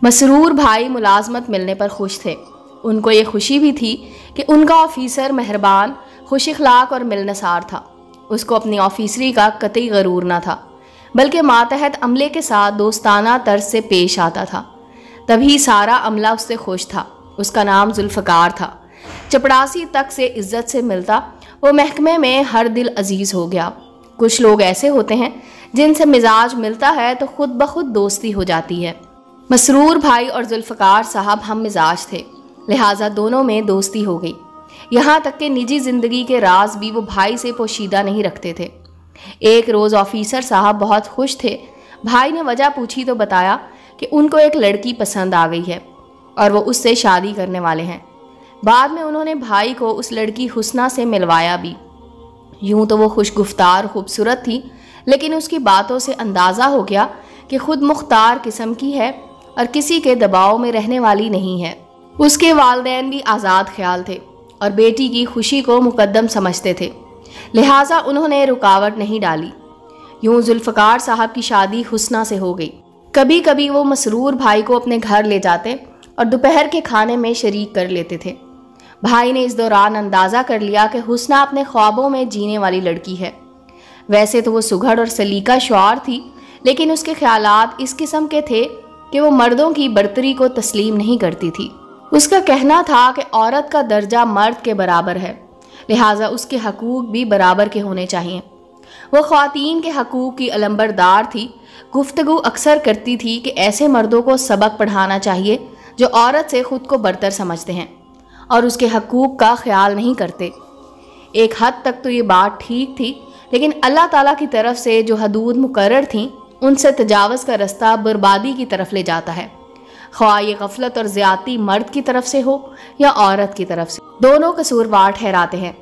مسرور بھائی ملازمت ملنے پر خوش تھے۔ ان کو یہ خوشی بھی تھی کہ ان کا آفیسر مہربان، خوش اخلاق اور ملنسار تھا۔ اس کو اپنی آفیسری کا قطعی غرور نہ تھا، بلکہ ماتحت عملے کے ساتھ دوستانہ طرز سے پیش آتا تھا۔ تبھی سارا عملہ اس سے خوش تھا۔ اس کا نام ذوالفقار تھا۔ چپڑاسی تک سے عزت سے ملتا، وہ محکمے میں ہر دل عزیز ہو گیا۔ کچھ لوگ ایسے ہوتے ہیں جن سے مزاج ملتا ہے تو خود بخود دوستی ہو جاتی ہے۔ مسرور بھائی اور ذوالفقار صاحب ہم مزاج تھے، لہٰذا دونوں میں دوستی ہو گئی۔ یہاں تک کہ نجی زندگی کے راز بھی وہ بھائی سے پوشیدہ نہیں رکھتے تھے۔ ایک روز آفیسر صاحب بہت خوش تھے۔ بھائی نے وجہ پوچھی تو بتایا کہ ان کو ایک لڑکی پسند آ گئی ہے اور وہ اس سے شادی کرنے والے ہیں۔ بعد میں انہوں نے بھائی کو اس لڑکی حسنہ سے ملوایا بھی۔ یوں تو وہ خوش گفتار خوبصورت تھی، لیکن اس کی باتوں سے اندازہ ہو گیا کہ خود مختار قسم کی ہے اور کسی کے دباؤ میں رہنے والی نہیں ہے۔ اس کے والدین بھی آزاد خیال تھے اور بیٹی کی خوشی کو مقدم سمجھتے تھے، لہٰذا انہوں نے رکاوٹ نہیں ڈالی۔ یوں ذوالفقار صاحب کی شادی حسنہ سے ہو گئی۔ کبھی کبھی وہ مسرور بھائی کو اپنے گھر لے جاتے اور دوپہر کے کھانے میں شریک کر لیتے تھے۔ بھائی نے اس دوران اندازہ کر لیا کہ حسنہ اپنے خوابوں میں جینے والی لڑکی ہے۔ ویسے تو وہ سگھڑ اور سلیقہ شعار تھی، لیکن اس کے خیالات اس قسم کے تھے کہ وہ مردوں کی برتری کو تسلیم نہیں کرتی تھی۔ اس کا کہنا تھا کہ عورت کا درجہ مرد کے برابر ہے، لہٰذا اس کے حقوق بھی برابر کے ہونے چاہیے۔ وہ خواتین کے حقوق کی علمبردار تھی۔ گفتگو اکثر کرتی تھی کہ ایسے مردوں کو سبق پڑھانا چاہیے جو عورت سے خود کو برتر سمجھتے ہیں اور اس کے حقوق کا خیال نہیں کرتے۔ ایک حد تک تو یہ بات ٹھیک تھی، لیکن اللہ تعالیٰ کی طرف سے جو حدود مقرر تھیں ان سے تجاوز کا رستہ بربادی کی طرف لے جاتا ہے، خواہ یہ غفلت اور زیادتی مرد کی طرف سے ہو یا عورت کی طرف سے، دونوں قصوروار ٹھہراتے ہیں۔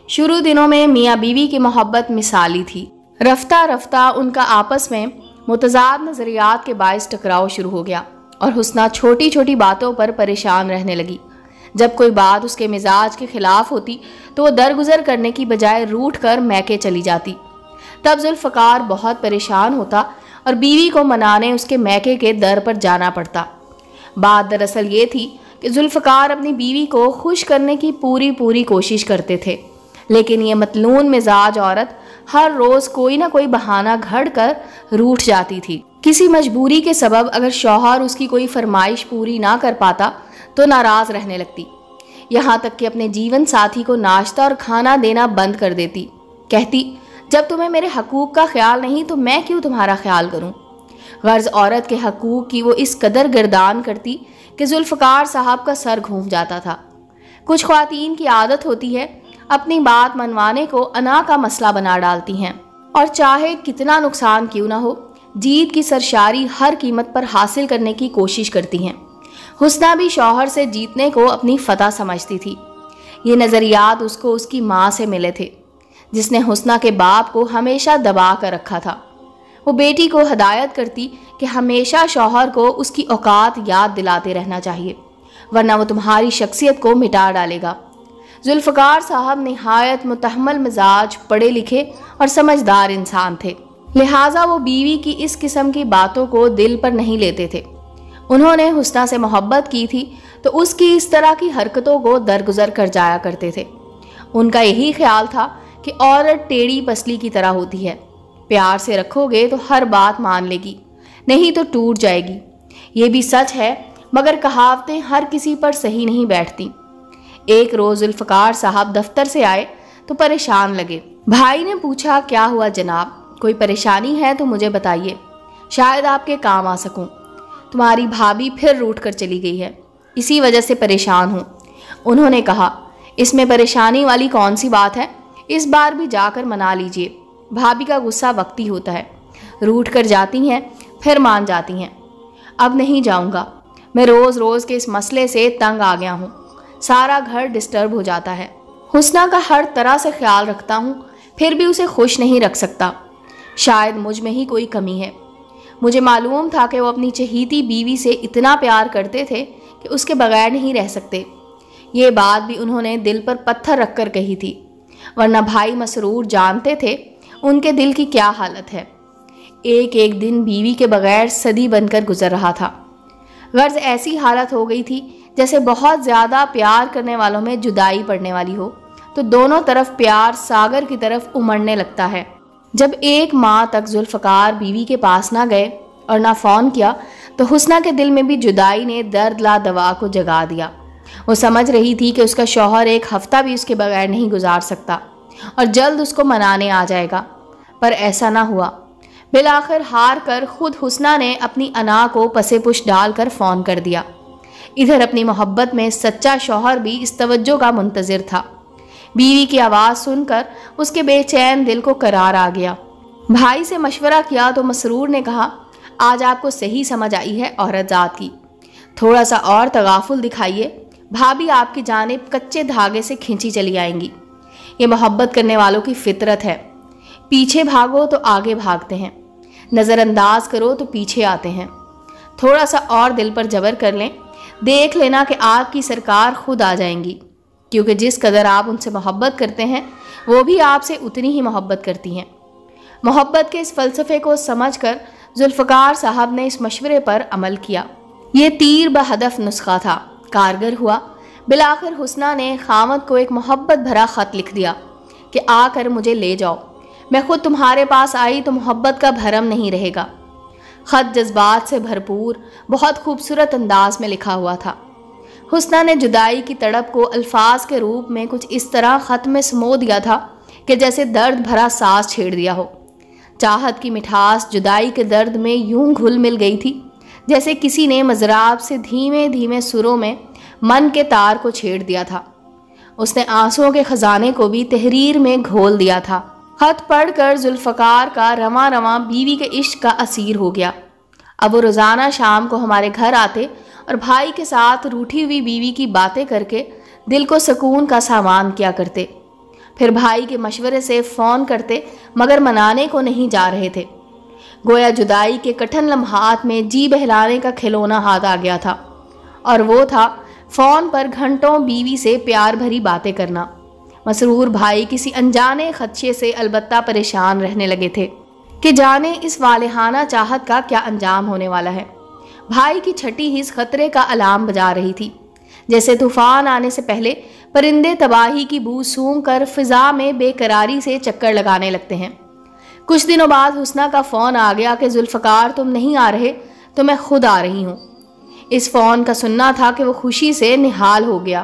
شروع دنوں میں میاں بیوی کی محبت مثالی تھی۔ رفتہ رفتہ ان کا آپس میں متضاد نظریات کے باعث ٹکراؤ شروع ہو گیا اور حسنہ چھوٹی چھوٹی باتوں پر پریشان رہنے لگی۔ جب کوئی بات اس کے مزاج کے خلاف ہوتی تو وہ درگزر کرنے کی بجائے روٹھ کر میکے چلی جاتی۔ تب ذوالفقار بہت پریشان ہوتا اور بیوی کو منانے اس کے میکے کے در پر جانا پڑتا۔ بات دراصل یہ تھی کہ ذوالفقار اپنی بیوی کو خوش کرنے کی پوری کوشش کرتے تھے، لیکن یہ متلون مزاج عورت ہر روز کوئی نہ کوئی بہانہ گھڑ کر روٹھ جاتی تھی۔ کسی مجبوری کے سبب اگر شوہر اس کی کوئی فرمائش پوری نہ کر پاتا تو ناراض رہنے لگتی، یہاں تک کہ اپنے جیون ساتھی کو ناشتہ اور کھانا دینا بند کر دیتی۔ کہتی، جب تمہیں میرے حقوق کا خیال نہیں تو میں کیوں تمہارا خیال کروں؟ غرض عورت کے حقوق کی وہ اس قدر گردان کرتی کہ ذوالفقار صاحب کا سر گھوم جاتا تھا۔ کچھ خواتین کی عادت ہوتی ہے اپنی بات منوانے کو انا کا مسئلہ بنا ڈالتی ہیں، اور چاہے کتنا نقصان کیوں نہ ہو، جیت کی سرشاری ہر قیمت پر حاصل کرنے کی کوشش کرتی ہیں۔ حسنہ بھی شوہر سے جیتنے کو اپنی فتح سمجھتی تھی۔ یہ نظریات اس کو اس کی ماں سے ملے تھے، جس نے حسنہ کے باپ کو ہمیشہ دبا کر رکھا تھا۔ وہ بیٹی کو ہدایت کرتی کہ ہمیشہ شوہر کو اس کی اوقات یاد دلاتے رہنا چاہیے، ورنہ وہ تمہاری شخصیت کو مٹا ڈالے گا۔ ذوالفقار صاحب نہایت متحمل مزاج، پڑھے لکھے اور سمجھدار انسان تھے، لہٰذا وہ بیوی کی اس قسم کی باتوں کو دل پر نہیں لیتے تھے۔ انہوں نے حسنہ سے محبت کی تھی تو اس کی اس طرح کی حرکتوں کو درگزر کر جایا کرتے تھے۔ ان کا یہی خیال تھا کہ عورت ٹیڑھی پسلی کی طرح ہوتی ہے، پیار سے رکھو گے تو ہر بات مان لے گی، نہیں تو ٹوٹ جائے گی۔ یہ بھی سچ ہے، مگر کہاوتیں ہر کسی پر صحیح نہیں بیٹھتی۔ ایک روز ذوالفقار صاحب دفتر سے آئے تو پریشان لگے۔ بھائی نے پوچھا، کیا ہوا جناب؟ کوئی پریشانی ہے تو مجھے بتائیے، شاید آپ کے کام آ سکوں۔ تمہاری بھابھی پھر روٹھ کر چلی گئی ہے، اسی وجہ سے پریشان ہوں۔ انہوں نے کہا، اس میں پریشانی والی کون سی بات ہے؟ اس بار بھی جا کر منا لیجئے۔ بھابھی کا غصہ وقتی ہوتا ہے، روٹھ کر جاتی ہیں پھر مان جاتی ہیں۔ اب نہیں جاؤں گا، میں روز روز کے اس مسئلے سے تنگ آ گیا ہوں، سارا گھر ڈسٹرب ہو جاتا ہے۔ حسنہ کا ہر طرح سے خیال رکھتا ہوں، پھر بھی اسے خوش نہیں رکھ سکتا۔ شاید مجھ میں ہی کوئی کمی ہے۔ مجھے معلوم تھا کہ وہ اپنی چہیتی بیوی سے اتنا پیار کرتے تھے کہ اس کے بغیر نہیں رہ سکتے۔ یہ بات بھی انہوں نے دل پر پتھر رکھ کر کہی تھی، ورنہ بھائی مسرور جانتے تھے ان کے دل کی کیا حالت ہے۔ ایک ایک دن بیوی کے بغیر صدی بن کر گزر رہا تھا۔ غرض ایسی حالت ہو گئی تھی جیسے بہت زیادہ پیار کرنے والوں میں جدائی پڑنے والی ہو تو دونوں طرف پیار ساگر کی طرف امڑنے لگتا ہے۔ جب ایک ماہ تک ذوالفقار بیوی کے پاس نہ گئے اور نہ فون کیا تو حسنہ کے دل میں بھی جدائی نے درد لا دوا کو جگا دیا۔ وہ سمجھ رہی تھی کہ اس کا شوہر ایک ہفتہ بھی اس کے بغیر نہیں گزار سکتا اور جلد اس کو منانے آ جائے گا، پر ایسا نہ ہوا۔ بالآخر ہار کر خود حسنہ نے اپنی انا کو پسے پش ڈال کر فون کر دیا۔ ادھر اپنی محبت میں سچا شوہر بھی اس توجہ کا منتظر تھا۔ بیوی کی آواز سن کر اس کے بے چین دل کو قرار آ گیا۔ بھائی سے مشورہ کیا تو مسرور نے کہا، آج آپ کو صحیح سمجھ آئی ہے عورت ذات کی، تھوڑا سا اور تغافل دکھائیے، بھابھی آپ کی جانب کچے دھاگے سے کھینچی چلی آئیں گی۔ یہ محبت کرنے والوں کی فطرت ہے، پیچھے بھاگو تو آگے بھاگتے ہیں، نظر انداز کرو تو پیچھے آتے ہیں۔ تھوڑا سا اور دل پر جبر کر لیں، دیکھ لینا کہ آپ کی سرکار خود آ جائیں گی، کیونکہ جس قدر آپ ان سے محبت کرتے ہیں وہ بھی آپ سے اتنی ہی محبت کرتی ہیں۔ محبت کے اس فلسفے کو سمجھ کر ذوالفقار صاحب نے اس مشورے پر عمل کیا۔ یہ تیر بہدف نسخہ تھا، کارگر ہوا۔ بالآخر حسنہ نے خاوند کو ایک محبت بھرا خط لکھ دیا کہ آ کر مجھے لے جاؤ، میں خود تمہارے پاس آئی تو محبت کا بھرم نہیں رہے گا۔ خط جذبات سے بھرپور بہت خوبصورت انداز میں لکھا ہوا تھا۔ حسنہ نے جدائی کی تڑپ کو الفاظ کے روپ میں کچھ اس طرح خط میں سمو دیا تھا کہ جیسے درد بھرا ساز چھیڑ دیا ہو۔ چاہت کی مٹھاس جدائی کے درد میں یوں گھل مل گئی تھی جیسے کسی نے مضراب سے دھیمے دھیمے سروں میں من کے تار کو چھیڑ دیا تھا۔ اس نے آنسوؤں کے خزانے کو بھی تحریر میں گھول دیا تھا۔ خط پڑھ کر ذوالفقار کا رواں رواں بیوی کے عشق کا اسیر ہو گیا۔ اب وہ روزانہ شام کو ہمارے گھر آتے اور بھائی کے ساتھ روٹھی ہوئی بیوی کی باتیں کر کے دل کو سکون کا سامان کیا کرتے، پھر بھائی کے مشورے سے فون کرتے مگر منانے کو نہیں جا رہے تھے۔ گویا جدائی کے کٹھن لمحات میں جی بہلانے کا کھلونا ہاتھ آ گیا تھا، اور وہ تھا فون پر گھنٹوں بیوی سے پیار بھری باتیں کرنا۔ مسرور بھائی کسی انجانے خدشے سے البتہ پریشان رہنے لگے تھے کہ جانے اس والہانہ چاہت کا کیا انجام ہونے والا ہے۔ بھائی کی چھٹی حس خطرے کا الارم بجا رہی تھی، جیسے طوفان آنے سے پہلے پرندے تباہی کی بو سونگھ کر فضا میں بے قراری سے چکر لگانے لگتے ہیں۔ کچھ دنوں بعد حسنہ کا فون آ گیا کہ ذوالفقار تم نہیں آ رہے تو میں خود آ رہی ہوں۔ اس فون کا سننا تھا کہ وہ خوشی سے نہال ہو گیا۔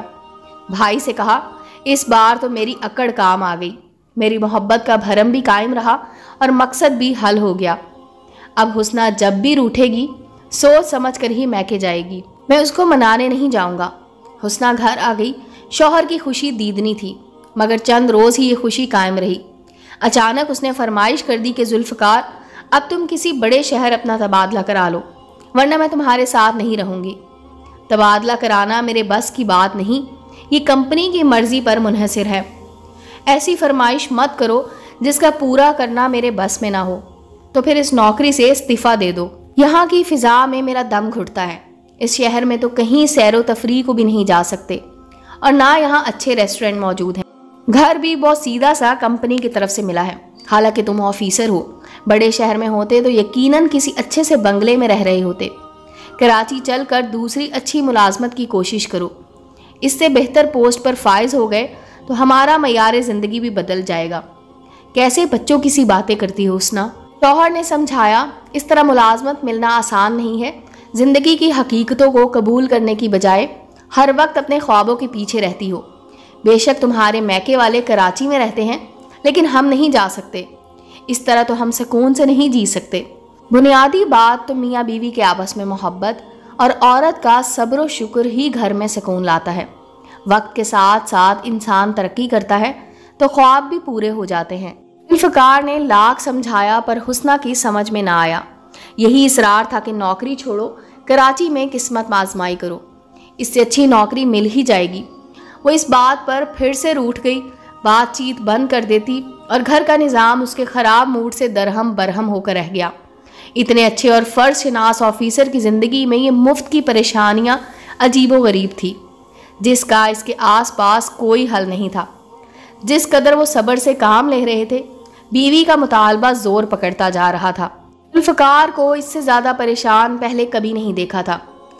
بھائی سے کہا، اس بار تو میری اکڑ کام آ گئی، میری محبت کا بھرم بھی قائم رہا اور مقصد بھی حل ہو گیا۔ اب حسنہ جب بھی روٹھے گی سوچ سمجھ کر ہی میکے جائے گی، میں اس کو منانے نہیں جاؤں گا۔ حسنہ گھر آ گئی۔ شوہر کی خوشی دیدنی تھی مگر چند روز ہی یہ خوشی قائم رہی۔ اچانک اس نے فرمائش کر دی کہ ذوالفقار اب تم کسی بڑے شہر اپنا تبادلہ کرا لو، ورنہ میں تمہارے ساتھ نہیں رہوں گی۔ تبادلہ کرانا میرے بس کی بات نہیں، یہ کمپنی کی مرضی پر منحصر ہے۔ ایسی فرمائش مت کرو جس کا پورا کرنا میرے بس میں نہ ہو، تو پھر اس نوکری سے استعفیٰ دے دو۔ یہاں کی فضا میں میرا دم گھٹتا ہے، اس شہر میں تو کہیں سیر و تفریح کو بھی نہیں جا سکتے، اور نہ یہاں اچھے ریسٹورنٹ موجود ہیں۔ گھر بھی بہت سیدھا سا کمپنی کی طرف سے ملا ہے، حالانکہ تم آفیسر ہو، بڑے شہر میں ہوتے تو یقیناً کسی اچھے سے بنگلے میں رہ رہے ہوتے۔ کراچی چل کر دوسری اچھی ملازمت کی کوشش کرو، اس سے بہتر پوسٹ پر فائز ہو گئے تو ہمارا معیار زندگی بھی بدل جائے گا۔ کیسے بچوں کی سی باتیں کرتی ہو حسنہ؟ شوہر نے سمجھایا، اس طرح ملازمت ملنا آسان نہیں ہے۔ زندگی کی حقیقتوں کو قبول کرنے کی بجائے ہر وقت اپنے خوابوں کے پیچھے رہتی ہو۔ بے شک تمہارے میکے والے کراچی میں رہتے ہیں، لیکن ہم نہیں جا سکتے، اس طرح تو ہم سکون سے نہیں جی سکتے۔ بنیادی بات تو میاں بیوی کے آپس میں محبت اور عورت کا صبر و شکر ہی گھر میں سکون لاتا ہے۔ وقت کے ساتھ ساتھ انسان ترقی کرتا ہے تو خواب بھی پورے ہو جاتے ہیں۔ ذوالفقار نے لاکھ سمجھایا پر حسنہ کی سمجھ میں نہ آیا۔ یہی اصرار تھا کہ نوکری چھوڑو، کراچی میں قسمت آزمائی کرو، اس سے اچھی نوکری مل ہی جائے گی۔ وہ اس بات پر پھر سے روٹھ گئی، بات چیت بند کر دیتی اور گھر کا نظام اس کے خراب موڈ سے درہم برہم ہو کر رہ گیا۔ اتنے اچھے اور فرض شناس آفیسر کی زندگی میں یہ مفت کی پریشانیاں عجیب و غریب تھی، جس کا اس کے آس پاس کوئی حل نہیں تھا۔ جس قدر وہ صبر سے کام لے رہے تھے، بیوی کا مطالبہ زور پکڑتا جا رہا تھا۔ ذوالفقار کو اس سے زیادہ پریشان پہلے کبھی نہیں دیکھا تھا۔